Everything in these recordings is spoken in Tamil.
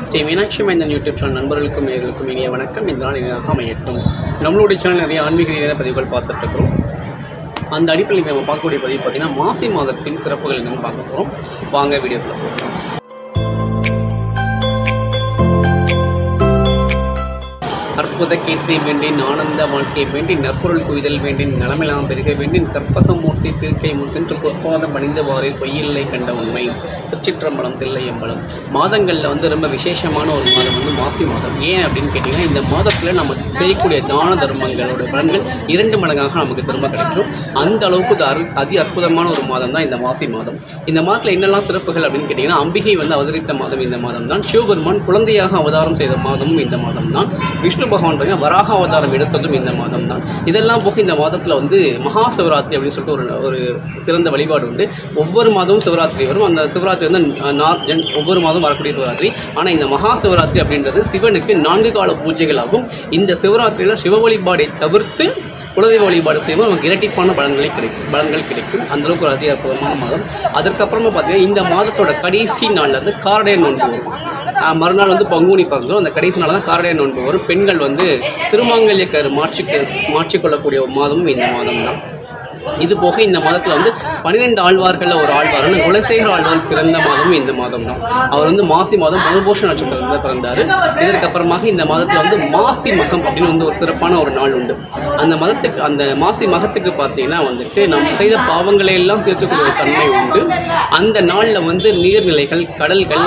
ஸ்ரீ மீனாட்சி மைந்தன் யூடியூப் சேனல் நண்பர்களுக்கும் நேயர்களுக்கும் இனிய வணக்கம். இந்த நாள் இனிதாக அமையட்டும். நம்மளுடைய சேனல் நிறைய ஆன்மீக ரீதியான பதிவுகள் பார்த்துட்ருக்கிறோம். அந்த அடிப்படையில் நம்ம பார்க்கக்கூடிய பதிவு பார்த்திங்கன்னா மாசி மாதத்தின் சிறப்புகள் என்னன்னு பார்க்க போகிறோம். வாங்க வீடியோக்குள்ள போகிறோம். அற்புத கீர்த்தி வேண்டின், ஆனந்த வாழ்க்கை வேண்டின், நற்பொருள் குவிதல் வேண்டின், நலமெல்லாம் பெருக வேண்டின், கற்பகமூர்த்தி திருக்கை முன் சென்று பொற்பாதம் பணிந்தவாறு பொய்யில்லை கண்ட உண்மை. திருச்சிற்றம்பலம் தில்லையம்பலம். மாதங்களில் ரொம்ப விசேஷமான ஒரு மாதம் மாசி மாதம். ஏன் அப்படின்னு கேட்டிங்கன்னா, இந்த மாதத்தில் நம்ம செய்யக்கூடிய தான தர்மங்களோட பலன்கள் 2 மடங்காக நமக்கு திரும்ப கிடைக்கும். அந்த அளவுக்கு அதி அற்புதமான ஒரு மாதம் தான் இந்த மாசி மாதம். இந்த மாதத்தில் என்னெல்லாம் சிறப்புகள் அப்படின்னு கேட்டிங்கன்னா, அம்பிகை அவதரித்த மாதம் இந்த மாதம் தான். சிவபெருமான் குழந்தையாக அவதாரம் செய்த மாதமும் இந்த மாதம் தான். விஷ்ணு பகவான் வராக அவதாரம் எடுத்ததும் இந்த மாதம் தான். இதெல்லாம் போக இந்த மாதத்தில் மகா சிவராத்திரி அப்படின்னு சொல்லிட்டு ஒரு சிறந்த வழிபாடு உண்டு. ஒவ்வொரு மாதமும் சிவராத்திரி வரும். அந்த சிவராத்திரி ஒவ்வொரு மாதம் வரக்கூடிய சிவராத்திரி. ஆனால் இந்த மகா சிவராத்திரி அப்படின்றது சிவனுக்கு 4 கால பூஜைகள் ஆகும். இந்த சிவராத்திரியில் சிவ வழிபாடை தவிர்த்து குலதெய்வ வழிபாடு செய்வோம். நமக்கு இரட்டிப்பான பலன்கள் கிடைக்கும். அந்தளவுக்கு ஒரு அதி அற்புதமான மாதம். அதற்கப்புறமா பார்த்தீங்கன்னா, இந்த மாதத்தோட கடைசி நாளில் காரடைய நோன்பு வரும். மறுநாள் பங்குனி பிறந்தோம். அந்த கடைசி நாள் தான் காரடைய நோன்பு வரும். பெண்கள் திருமாங்கல்ய கரு மாற்றிக்கொள்ளக்கூடிய மாதமும் இந்த மாதம் தான். இது போக இந்த மாதத்தில் 12 ஆழ்வார்களில் ஒரு ஆழ்வார்னு குலசேகர ஆழ்வார் பிறந்த மாதமும் இந்த மாதம் தான். அவர் மாசி மாதம் புனர்பூஷ நட்சத்திரத்தில் பிறந்தார். இதற்கப்புறமாக இந்த மாதத்தில் மாசி மகம் அப்படின்னு ஒரு சிறப்பான ஒரு நாள் உண்டு. அந்த மாசி மகத்துக்கு பார்த்தீங்கன்னா நம்ம செய்த பாவங்களை எல்லாம் தீர்க்கக்கூடிய ஒரு தன்மை உண்டு. அந்த நாளில் நீர்நிலைகள், கடல்கள்,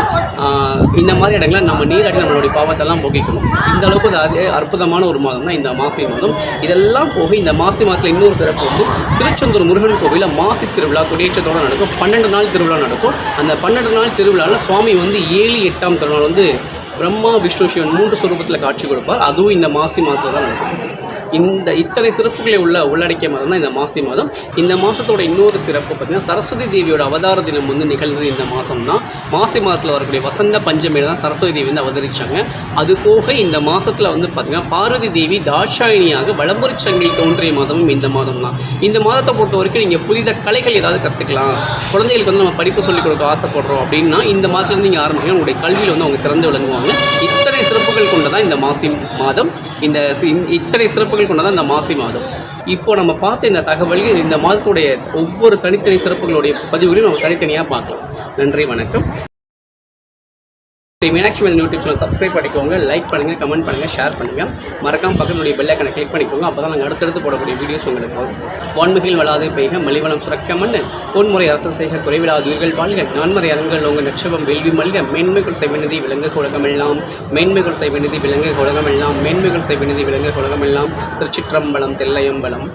இந்த மாதிரி இடங்களை நம்ம நீராடி நம்மளுடைய பாவத்தெல்லாம் போக்கிக்கணும். இந்த அளவுக்கு அது அற்புதமான ஒரு மாதம் தான் இந்த மாசி மாதம். இதெல்லாம் போக இந்த மாசி மாதத்தில் இன்னொரு சிறப்பு திருச்செந்தூர் முருகன் கோவிலில் மாசி திருவிழா கொடியேற்றத்தோடு நடக்கும். 12 நாள் திருவிழா நடக்கும். அந்த 12 நாள் திருவிழாவில் சுவாமி 7, 8ஆம் திருநாள் பிரம்மா, விஷ்ணு, சிவன் 3 ஸ்வரூபத்தில் காட்சி கொடுப்பார். அதுவும் இந்த மாசி மாதத்தில் தான் நடக்கும். இத்தனை சிறப்புகளை உள்ளடக்கிய மாதம் தான் இந்த மாசி மாதம். இந்த மாதத்தோட இன்னொரு சிறப்பு பார்த்திங்கன்னா, சரஸ்வதி தேவியோட அவதார தினம் நிகழ்ந்தது இந்த மாதம் தான். மாசி மாதத்தில் வரக்கூடிய வசந்த பஞ்சமியில் தான் சரஸ்வதி தேவி அவதரித்தாங்க. அது போக இந்த மாதத்தில் பார்த்திங்கன்னா, பார்வதி தேவி தாட்சாயினியாக வலம்புரிச்சங்கில் தோன்றிய மாதமும் இந்த மாதம் தான். இந்த மாதத்தை பொறுத்த வரைக்கும் நீங்கள் புதித கலைகள் ஏதாவது கற்றுக்கலாம், குழந்தைகளுக்கு நம்ம படிப்பு சொல்லிக் கொடுக்க ஆசைப்படுறோம் அப்படின்னா இந்த மாதத்துலேருந்து நீங்கள் ஆரம்பிக்கலாம். உங்களுடைய கல்வியில் அவங்க சிறந்து விளங்குவாங்க. இத்தனை சிறப்புகள் கொண்டதான் இந்த மாசி மாதம். இத்தனை சிறப்புகள் கொண்டதான் இந்த மாசி மாதம். இப்போ நம்ம பார்த்த இந்த தகவல்கள் இந்த மாதத்துடைய ஒவ்வொரு தனித்தனி சிறப்புகளுடைய பதிவுகளையும் நம்ம தனித்தனியாக பார்க்கலாம். நன்றி, வணக்கம். மீனாட்சி மைந்தன் யூடியூப் சேனல் சப்ஸ்கிரைப் பண்ணிக்கோங்க, லைக் பண்ணுங்கள், கமெண்ட் பண்ணுங்கள், ஷேர் பண்ணுங்கள். மறக்காமல் பக்கத்துடைய பெல் ஐக்கனை கிளிக் பண்ணிக்கோங்க. அப்போ தான் நாங்கள் அடுத்தடுத்து போடக்கூடிய வீடியோஸ் உங்களுக்கு வரும். வான்மிகில் வளாது பெய்க, மலிவளம் சுரக்க மண்ணு, பொன்முறை அரசு செய்க, குறைவிலாது உயிர்கள் வாழ்க, நான்மறை அரங்கள் உங்கள் நட்சபம் வேள்வி மல்க, மேன்மைகள் செய்வநிதி விலங்கு உலகமெல்லாம், மேன்மைகள் செய்வநிதி விலங்கு உலகமெல்லாம், மேன்மைகள் செய்வநிதி விலங்கு உலகமெல்லாம். திருச்சிற்றம்பலம் தில்லையம்பலம்.